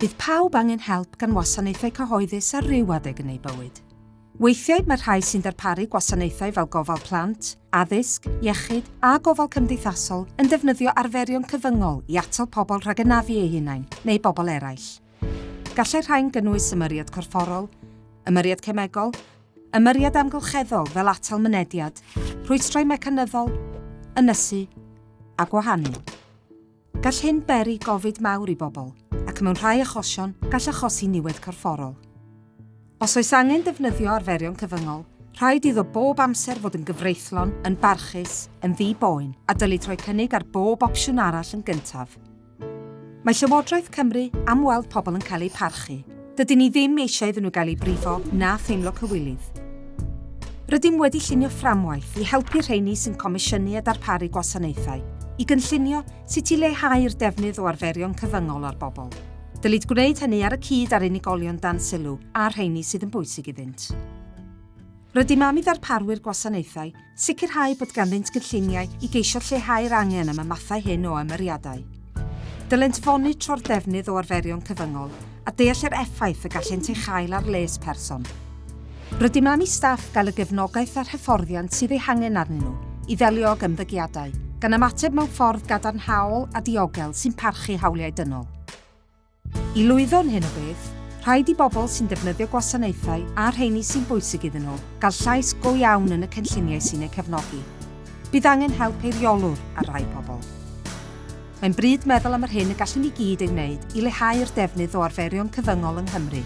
Bydd pawb angen help gan wasanaethau cyhoeddus ar ryw adeg yn ei bywyd. Weithiau mae rhai sy'n darparu gwasanaethau fel gofal plant, addysg, iechyd a gofal cymdeithasol yn defnyddio arferion cyfyngol i atal pobl rhag ynafu eu hunain neu bobl eraill. Gallai rhain gynnwys ymyriad corfforol, ymyriad cemegol, ymyriad amgylcheddol fel atal mynediad, rhwystrau mecanyddol, ynysu a gwahanu. Gall hyn beri gofid mawr i bobl, ac mewn rhai achosion gall achosi niwed corfforol. Os oes angen defnyddio arferion cyfyngol, rhaid iddo bob amser fod yn gyfreithlon, yn barchus, yn ddi-boen, a dylid rhoi cynnig ar bob opsiwn arall yn gyntaf. Mae Llywodraeth Cymru am weld pobl yn cael eu parchu. Dydyn ni ddim eisiau iddyn nhw gael eu brifo na theimlo cywilydd. Rydym wedi llunio fframwaith i helpu rheini sy'n comisiynu a darparu gwasanaethau, i gynllunio sut i leihau'r defnydd o arferion cyfyngol ar bobl. Dylid gwneud hynny ar y cyd ar unigolion dan sylw a rheini sydd yn bwysig iddynt. Rydym am i ddarparwyr gwasanaethau sicrhau bod ganddynt gynlluniau i geisio lleihau'r angen am y mathau hyn o ymyriadau. Dylent fonitro'r defnydd o arferion cyfyngol a deall yr effaith y gallent ei chael ar les person. Rydym am i staff gael y gefnogaeth a'r hyfforddiant sydd ei hangen arnyn nhw i ddelio ag ymddygiadau, gan ymateb mewn ffordd gadarnhaol a diogel sy'n parchu hawliau dynol. I lwyddo'n hyn o beth, rhaid i bobl sy'n defnyddio gwasanaethau a rheini sy'n bwysig iddyn nhw gael llais go iawn yn y cynlluniau sy'n eu cefnogi. Bydd angen help eiriolwr ar rai pobl. Mae'n bryd meddwl am yr hyn y gallwn ni gyd ei wneud i leihau'r defnydd o arferion cyfyngol yng Nghymru.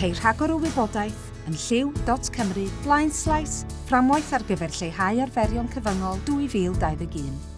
Ceir rhagor o wybodaeth yn lliw.cymru/fframwaith ar gyfer lleihau arferion cyfyngol 2021.